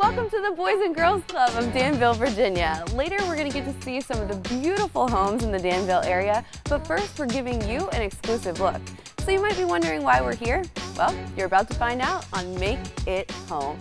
Welcome to the Boys and Girls Club of Danville, Virginia. Later, we're going to get to see some of the beautiful homes in the Danville area, but first, we're giving you an exclusive look. So you might be wondering why we're here. Well, you're about to find out on Make It Home.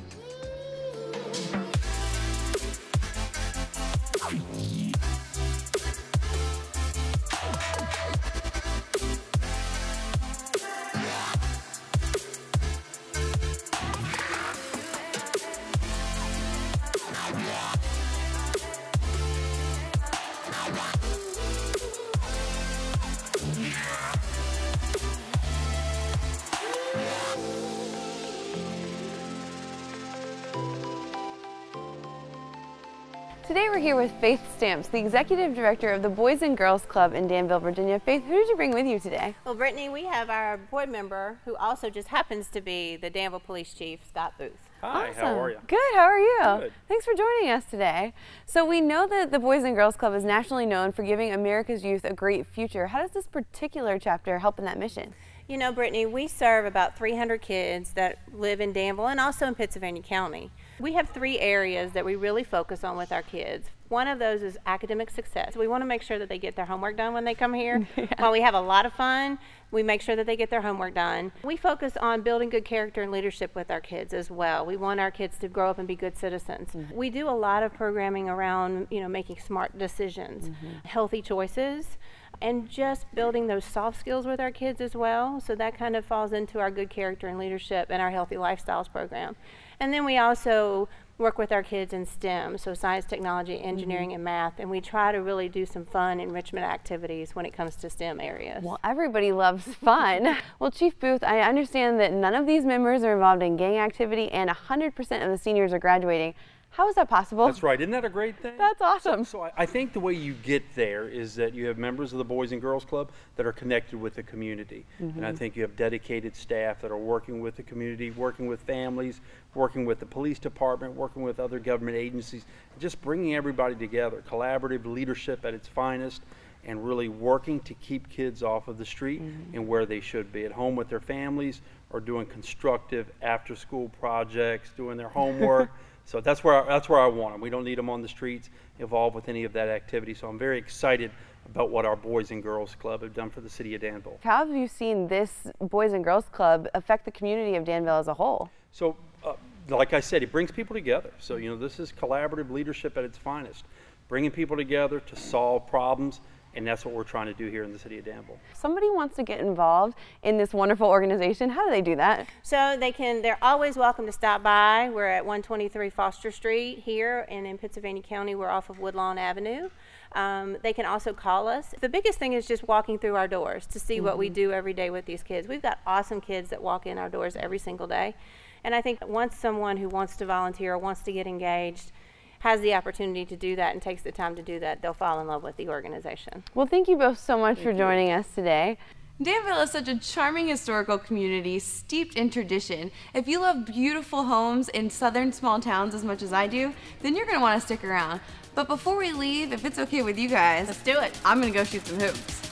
Today we're here with Faith Stamps, the Executive Director of the Boys and Girls Club in Danville, Virginia. Faith, who did you bring with you today? Well, Brittany, we have our board member who also just happens to be the Danville Police Chief, Scott Booth. Hi, Awesome. how are you? Good, how are you? Good. Thanks for joining us today. So we know that the Boys and Girls Club is nationally known for giving America's youth a great future. How does this particular chapter help in that mission? You know, Brittany, we serve about 300 kids that live in Danville and also in Pittsylvania County. We have 3 areas that we really focus on with our kids. One of those is academic success. We want to make sure that they get their homework done when they come here. Yeah. While we have a lot of fun, we make sure that they get their homework done. We focus on building good character and leadership with our kids as well. We want our kids to grow up and be good citizens. Mm-hmm. We do a lot of programming around, making smart decisions, healthy choices, and just building those soft skills with our kids as well. So that kind of falls into our good character and leadership and our healthy lifestyles program. And then we also work with our kids in STEM, so science, technology, engineering, and math, and we try to really do some fun enrichment activities when it comes to STEM areas. Well, everybody loves fun. Well, Chief Booth, I understand that none of these members are involved in gang activity and 100% of the seniors are graduating. How is that possible? That's right. Isn't that a great thing? That's awesome. So I think the way you get there is that you have members of the Boys and Girls Club that are connected with the community. And I think you have dedicated staff that are working with the community, working with families, working with the police department, working with other government agencies, just bringing everybody together, collaborative leadership at its finest, and really working to keep kids off of the street and where they should be, at home with their families or doing constructive after-school projects, doing their homework. So that's where I want them. We don't need them on the streets involved with any of that activity. So I'm very excited about what our Boys and Girls Club have done for the city of Danville. How have you seen this Boys and Girls Club affect the community of Danville as a whole? So like I said, it brings people together. So this is collaborative leadership at its finest, bringing people together to solve problems. And that's what we're trying to do here in the city of Danville. Somebody wants to get involved in this wonderful organization. How do they do that? So they're always welcome to stop by. We're at 123 Foster Street here, and in Pittsylvania County, we're off of Woodlawn Avenue. They can also call us. The biggest thing is just walking through our doors to see what we do every day with these kids. We've got awesome kids that walk in our doors every single day. And I think once someone who wants to volunteer or wants to get engaged has the opportunity to do that and takes the time to do that, they'll fall in love with the organization. Well, thank you both so much for joining us today. Danville is such a charming historical community steeped in tradition. If you love beautiful homes in southern small towns as much as I do, then you're going to want to stick around. But before we leave, if it's okay with you guys, let's do it. I'm going to go shoot some hoops.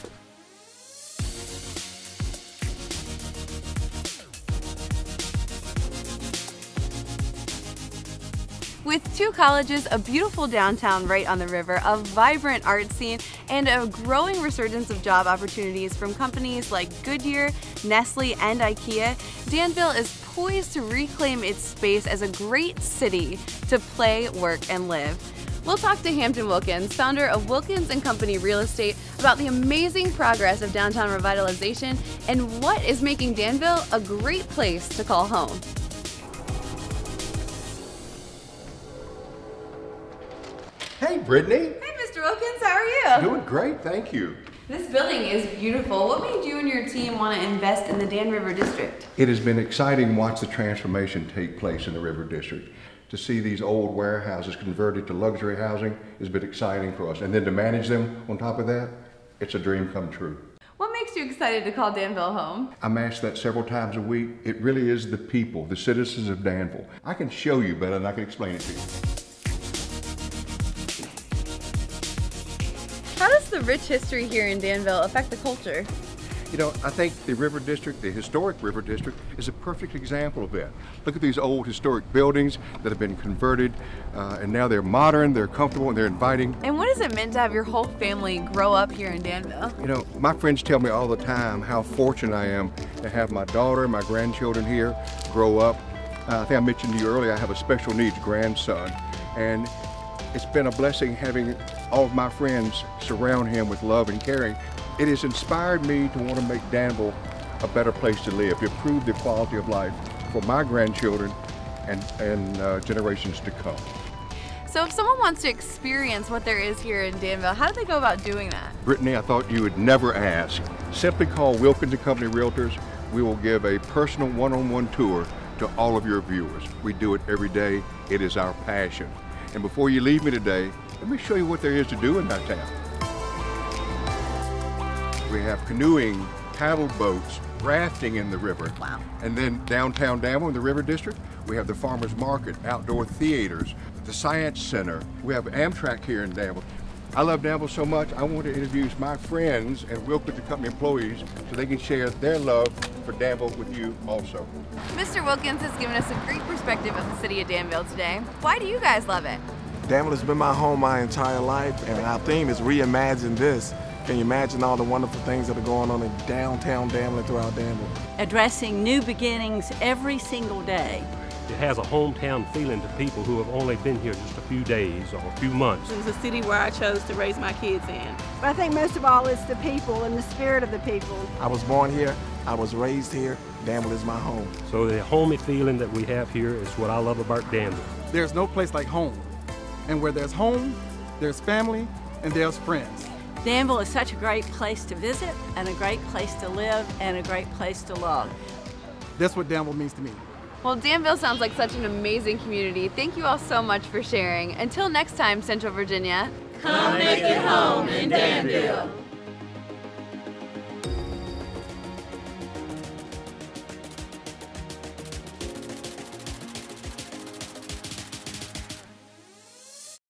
With 2 colleges, a beautiful downtown right on the river, a vibrant art scene, and a growing resurgence of job opportunities from companies like Goodyear, Nestle, and IKEA, Danville is poised to reclaim its space as a great city to play, work, and live. We'll talk to Hampton Wilkins, founder of Wilkins & Company Real Estate, about the amazing progress of downtown revitalization and what is making Danville a great place to call home. Hey, Brittany. Hey, Mr. Wilkins, how are you? Doing great, thank you. This building is beautiful. What made you and your team want to invest in the Dan River District? It has been exciting to watch the transformation take place in the River District. To see these old warehouses converted to luxury housing has been exciting for us. And then to manage them on top of that, it's a dream come true. What makes you excited to call Danville home? I'm asked that several times a week. It really is the people, the citizens of Danville. I can show you better than I can explain it to you. How does the rich history here in Danville affect the culture? You know, I think the River District, the historic River District, is a perfect example of that. Look at these old historic buildings that have been converted, and now they're modern, they're comfortable, and they're inviting. And what has it meant to have your whole family grow up here in Danville? You know, my friends tell me all the time how fortunate I am to have my daughter, my grandchildren here grow up. I think I mentioned to you earlier, I have a special needs grandson, and it's been a blessing having all of my friends surround him with love and caring. It has inspired me to want to make Danville a better place to live, to improve the quality of life for my grandchildren and generations to come. So if someone wants to experience what there is here in Danville, how do they go about doing that? Brittany, I thought you would never ask. Simply call Wilkins & Company Realtors. We will give a personal one-on-one tour to all of your viewers. We do it every day. It is our passion. And before you leave me today, let me show you what there is to do in our town. We have canoeing, paddle boats, rafting in the river. Wow. And then downtown Danville in the River District, we have the Farmers Market, outdoor theaters, the Science Center. We have Amtrak here in Danville. I love Danville so much, I want to introduce my friends and Wilkins & Company employees so they can share their love for Danville with you also. Mr. Wilkins has given us a great perspective of the city of Danville today. Why do you guys love it? Danville has been my home my entire life, and our theme is reimagine this. Can you imagine all the wonderful things that are going on in downtown Danville and throughout Danville? Addressing new beginnings every single day. It has a hometown feeling to people who have only been here just a few days or a few months. It was a city where I chose to raise my kids in. But I think most of all it's the people and the spirit of the people. I was born here, I was raised here, Danville is my home. So the homey feeling that we have here is what I love about Danville. There's no place like home. And where there's home, there's family, and there's friends. Danville is such a great place to visit, and a great place to live, and a great place to love. That's what Danville means to me. Well, Danville sounds like such an amazing community. Thank you all so much for sharing. Until next time, Central Virginia. Come make it home in Danville.